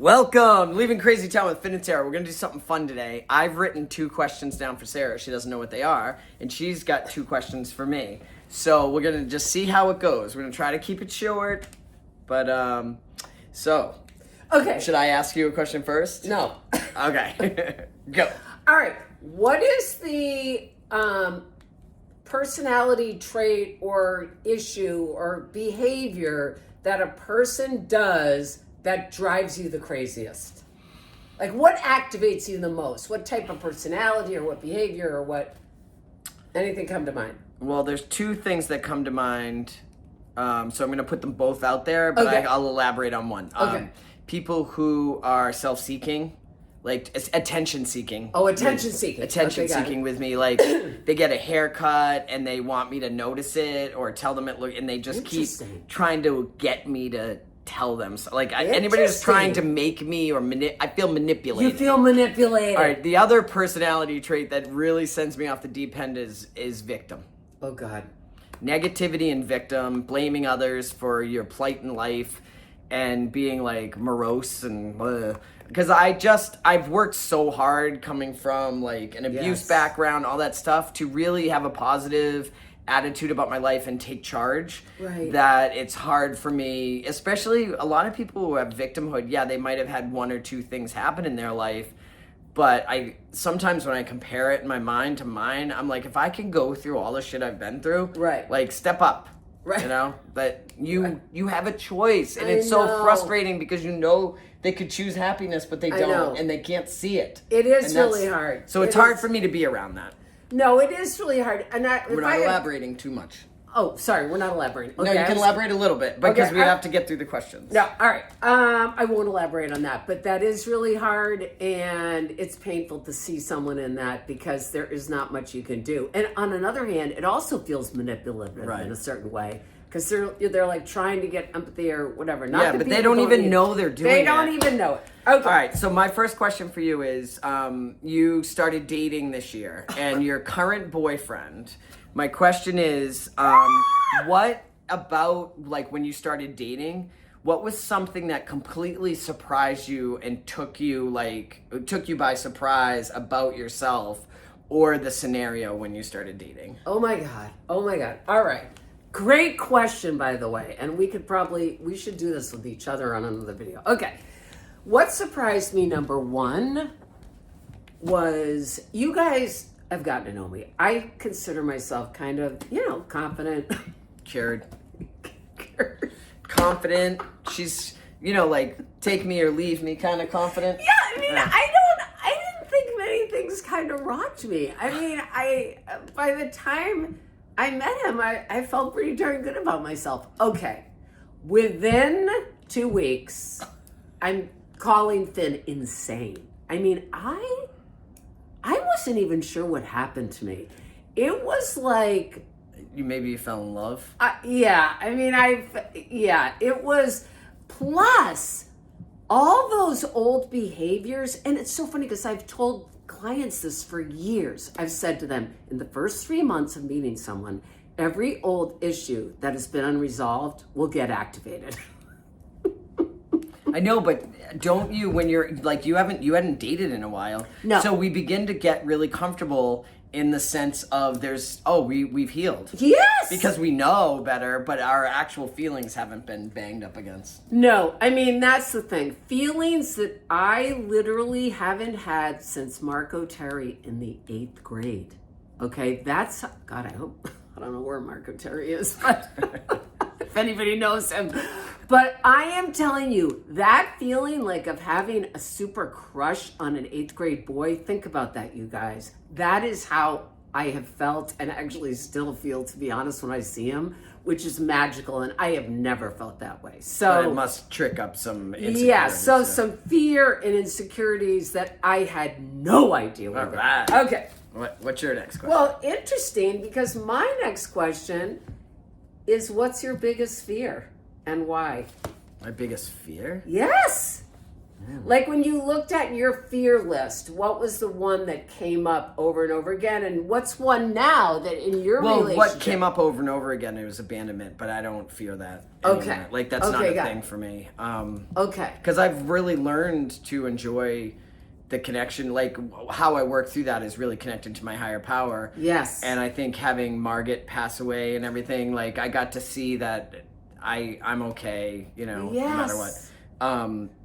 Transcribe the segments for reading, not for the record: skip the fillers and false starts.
Welcome, Leaving Crazy Town with Finn and Sarah. We're going to do something fun today. I've written 2 questions down for Sarah. She doesn't know what they are, and she's got 2 questions for me. So we're going to just see how it goes. We're going to try to keep it short, but Okay. Should I ask you a question first? No. Okay. Go. All right. What is the personality trait or issue or behavior that a person does that drives you the craziest? Like, what activates you the most? What type of personality or what behavior or what? Anything come to mind? Well, there's 2 things that come to mind. So I'm going to put them both out there, but Okay. I'll elaborate on one. Okay. People who are self-seeking, like attention-seeking. Oh, attention-seeking. Attention-seeking with me. Like, they get a haircut and they want me to notice it or tell them it look, and they just keep trying to get me to tell them. So, like, anybody who's trying to make me or I feel manipulated. You feel manipulated. All right. The other personality trait that really sends me off the deep end is victim. Oh, God. Negativity and victim, blaming others for your plight in life and being like morose and because I've worked so hard coming from like an abuse background, all that stuff, to really have a positive attitude about my life and take charge. Right. That it's hard for me, especially a lot of people who have victimhood. Yeah, they might have had 1 or 2 things happen in their life, but sometimes when I compare it in my mind to mine, I'm like, if I can go through all the shit I've been through, Right. like, step up. Right. You know, but you have a choice, and it's so frustrating because you know they could choose happiness, but they don't, and they can't see it. It is really hard. So it's hard for me to be around that. No, it is really hard. And we're not elaborating too much. Oh, sorry, we're not elaborating. Okay, no, you can elaborate a little bit because we have to get through the questions. No, all right. I won't elaborate on that, but that is really hard, and it's painful to see someone in that because there is not much you can do. And on another hand, it also feels manipulative in a certain way because they're like trying to get empathy or whatever. Not but they don't even know they're doing it. They don't even know it. Okay. All right, so my first question for you is, you started dating this year, and your current boyfriend. My question is, what about, like, when you started dating, what was something that completely surprised you and took you by surprise about yourself or the scenario when you started dating? Oh my God. All right. Great question, by the way. And we should do this with each other on another video. Okay. What surprised me, number 1, was you guys have gotten to know me. I consider myself kind of, confident. Cured. Confident. She's, like, take me or leave me kind of confident. Yeah, I mean, I didn't think many things kind of rocked me. I mean, by the time I met him, I felt pretty darn good about myself. Okay. Within 2 weeks, I'm calling Finn insane. I mean, I wasn't even sure what happened to me. It was like... You fell in love? Yeah. I mean, it was... Plus, all those old behaviors, and it's so funny because I've told clients this for years. I've said to them, in the first 3 months of meeting someone, every old issue that has been unresolved will get activated. I know, but don't you, when you're like, you hadn't dated in a while. No. So we begin to get really comfortable in the sense of we've healed. Yes. Because we know better, but our actual feelings haven't been banged up against. No, I mean, that's the thing. Feelings that I literally haven't had since Marco Terry in the 8th grade. Okay, God, I don't know where Marco Terry is, but if anybody knows him. But I am telling you, that feeling like of having a super crush on an 8th grade boy, think about that, you guys. That is how I have felt and actually still feel, to be honest, when I see him, which is magical, and I have never felt that way. So but it must trick up some insecurities. Yeah, so some fear and insecurities that I had no idea were there. Right. Okay. What's your next question? Well, interesting, because my next question is, what's your biggest fear and why? My biggest fear? Yes. Like when you looked at your fear list, what was the one that came up over and over again? And what's one now that in your relationship? What came up over and over again, it was abandonment, but I don't fear that anymore. Okay. Like, that's not a thing for me. Okay. Because I've really learned to enjoy the connection. Like, how I work through that is really connected to my higher power. Yes. And I think having Margaret pass away and everything, like, I got to see that I'm okay, no matter what.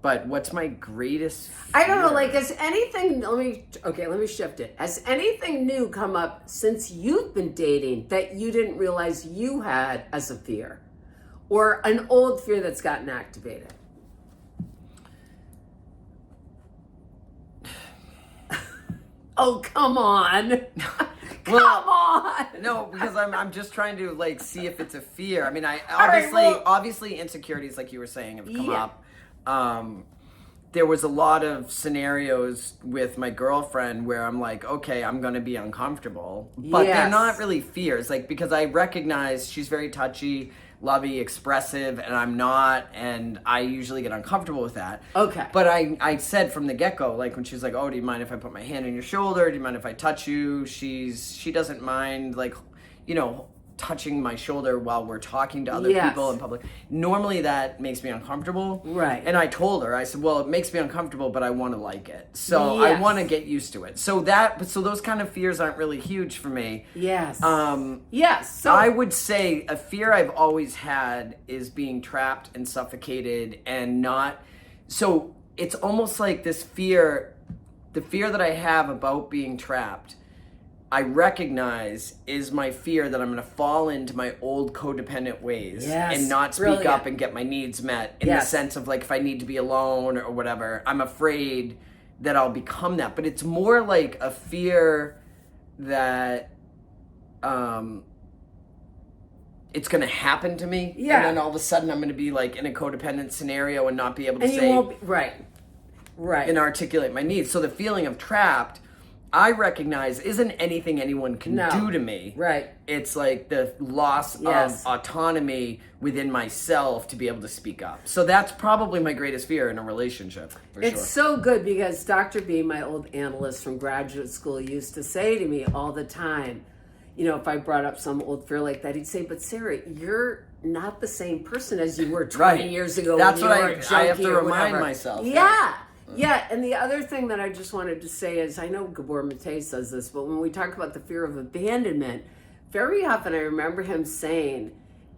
But what's my greatest fear? I don't know, like, has anything, let me shift it. Has anything new come up since you've been dating that you didn't realize you had as a fear? Or an old fear that's gotten activated? Oh, come on. Come on. No, because I'm just trying to, like, see if it's a fear. I mean, right, obviously insecurities, like you were saying, have come up. There was a lot of scenarios with my girlfriend where I'm like, okay, I'm going to be uncomfortable. But they're not really fears, like, because I recognize she's very touchy, lovey, expressive, and I'm not, and I usually get uncomfortable with that. Okay. But I said from the get-go, like, when she was like, oh, do you mind if I put my hand on your shoulder? Do you mind if I touch you? She doesn't mind, like, touching my shoulder while we're talking to other people in public. Normally that makes me uncomfortable. Right. And I told her, I said, well, it makes me uncomfortable, but I want to like it. So I want to get used to it. So those kind of fears aren't really huge for me. Yes. Yes. So I would say a fear I've always had is being trapped and suffocated and not. So it's almost like this fear, the fear that I have about being trapped, I recognize is my fear that I'm going to fall into my old codependent ways and not speak up and get my needs met in the sense of, like, if I need to be alone or whatever, I'm afraid that I'll become that. But it's more like a fear that it's going to happen to me. Yeah. And then all of a sudden I'm going to be, like, in a codependent scenario and not be able to and articulate my needs. So the feeling of trapped, I recognize isn't anything anyone can do to me. Right. It's like the loss of autonomy within myself to be able to speak up. So that's probably my greatest fear in a relationship. It's so good because Dr. B, my old analyst from graduate school, used to say to me all the time, if I brought up some old fear like that, he'd say, but Sarah, you're not the same person as you were 20 years ago. That's when what I have to remind myself. Yeah, and the other thing that I just wanted to say is, I know Gabor Mate says this, but when we talk about the fear of abandonment, very often I remember him saying,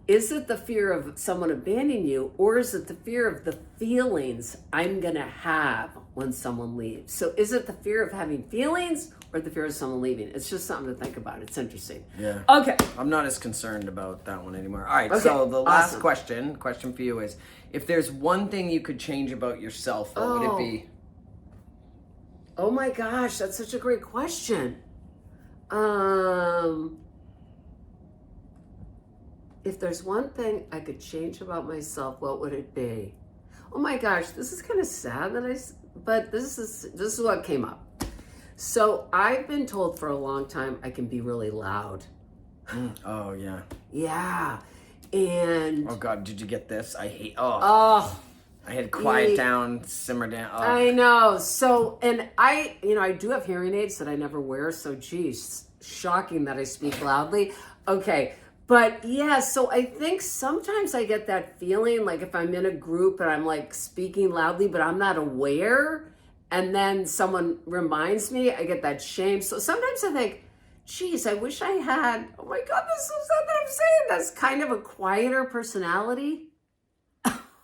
is it the fear of someone abandoning you, or is it the fear of the feelings I'm going to have when someone leaves? So is it the fear of having feelings or the fear of someone leaving? It's just something to think about. It's interesting. Yeah. Okay. I'm not as concerned about that one anymore. All right, so the last question for you is, if there's one thing you could change about yourself, what would it be? Oh my gosh, that's such a great question. If there's one thing I could change about myself, what would it be? Oh my gosh, this is kind of sad but this is what came up. So I've been told for a long time I can be really loud. Oh yeah. Yeah. And oh God, did you get this? I hate I had quiet down, simmer down. Oh. I know. So, and I do have hearing aids that I never wear. So, geez, shocking that I speak loudly. Okay. But yeah, so I think sometimes I get that feeling like if I'm in a group and I'm like speaking loudly, but I'm not aware, and then someone reminds me, I get that shame. So sometimes I think, geez, I wish I had, oh my God, this is so sad that I'm saying that's kind of a quieter personality.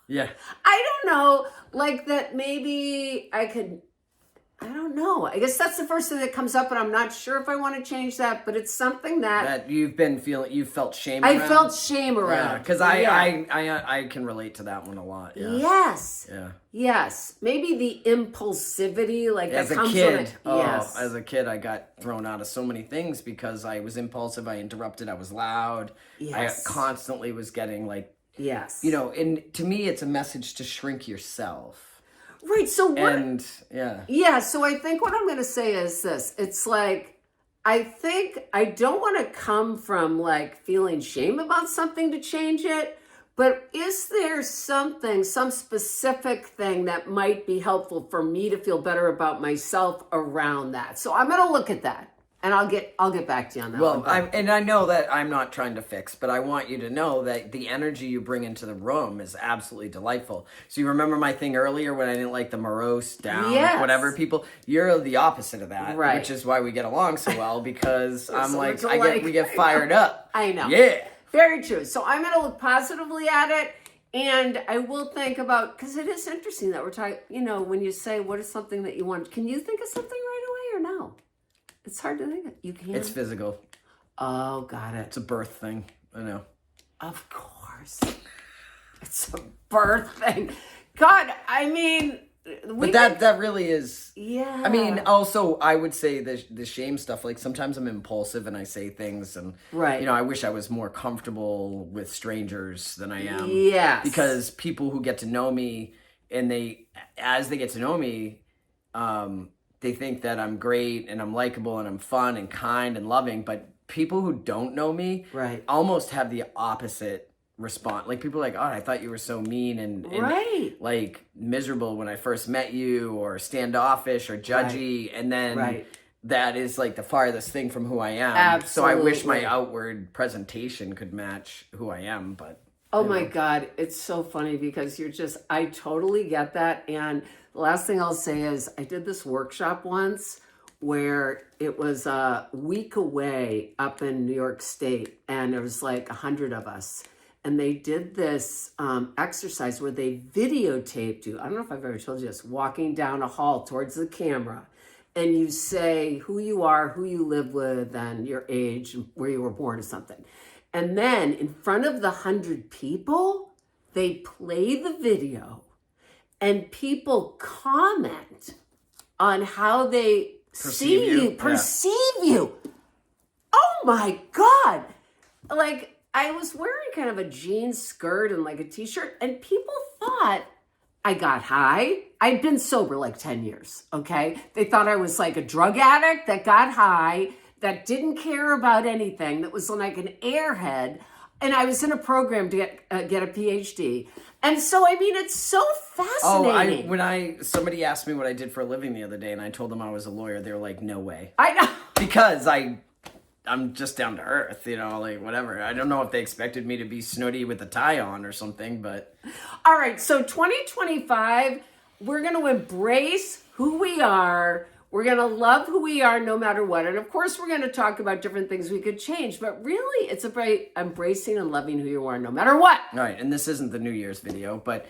Yeah. I don't know, like that maybe I could, I don't know. I guess that's the first thing that comes up, and I'm not sure if I want to change that, but it's something that you've felt shame around? I felt shame around. Because I can relate to that one a lot. Yeah. Yes. Yeah. Yes. Maybe the impulsivity, like as that a comes kid. from it. Yes. As a kid, I got thrown out of so many things because I was impulsive. I interrupted. I was loud. Yes. I constantly was getting like. Yes. And to me, it's a message to shrink yourself. Right. So what? Yeah. So I think what I'm going to say is this. It's like, I think I don't want to come from like feeling shame about something to change it, But is there something, some specific thing that might be helpful for me to feel better about myself around that? So I'm going to look at that, and I'll get back to you on that. Well, I know that I'm not trying to fix, but I want you to know that the energy you bring into the room is absolutely delightful. So you remember my thing earlier when I didn't like the morose, down, Yes. whatever people? You're the opposite of that, Right. which is why we get along so well, because I'm so like, much alike. we get fired up. I know. Yeah. Very true. So I'm going to look positively at it, and I will think about, because it is interesting that we're talking, you know, when you say what is something that you want, can you think of something right away or no? It's hard to think of. You can. It's physical. Oh, got it. It's a birth thing. I know. Of course. It's a birth thing. God, I mean, But that really is. Yeah. I mean, also, I would say the shame stuff. Like sometimes I'm impulsive and I say things, and Right. you know, I wish I was more comfortable with strangers than I am. Yes. Because people who get to know me, and as they get to know me, they think that I'm great and I'm likable and I'm fun and kind and loving. But people who don't know me, Right. almost have the opposite response. Like people are like, oh, I thought you were so mean and Right. like miserable when I first met you, or standoffish or judgy, and then Right. that is like the farthest thing from who I am. So I wish my Absolutely. outward presentation could match who I am, but Oh my God, it's so funny because I totally get that. And the last thing I'll say is I did this workshop once where it was a week away up in New York State, and there was like 100 of us. And they did this exercise where they videotaped you. I don't know if I've ever told you this, walking down a hall towards the camera. And you say who you are, who you live with, and your age, and where you were born or something. And then in front of the 100 people, they play the video and people comment on how they see you, perceive you. Oh my God. Like, I was wearing kind of a jean skirt and like a t-shirt, and people thought I got high. I'd been sober like 10 years, okay? They thought I was like a drug addict that got high, that didn't care about anything, that was like an airhead, and I was in a program to get a PhD. And so, I mean, it's so fascinating. when somebody asked me what I did for a living the other day, and I told them I was a lawyer, they were like, no way. I know. Because I'm just down to earth, you know, like whatever. I don't know if they expected me to be snooty with a tie on or something, but. All right, so 2025, we're going to embrace who we are. We're going to love who we are no matter what. And of course, we're going to talk about different things we could change. But really, it's about embracing and loving who you are no matter what. All right, and this isn't the New Year's video, but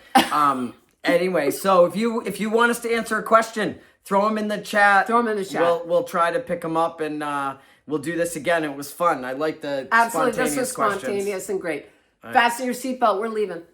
anyway, so if you want us to answer a question, throw them in the chat. Throw them in the chat. We'll try to pick them up, and we'll do this again. It was fun. I like the Absolutely, spontaneous this was questions. spontaneous and great. Fasten your seatbelt. We're leaving.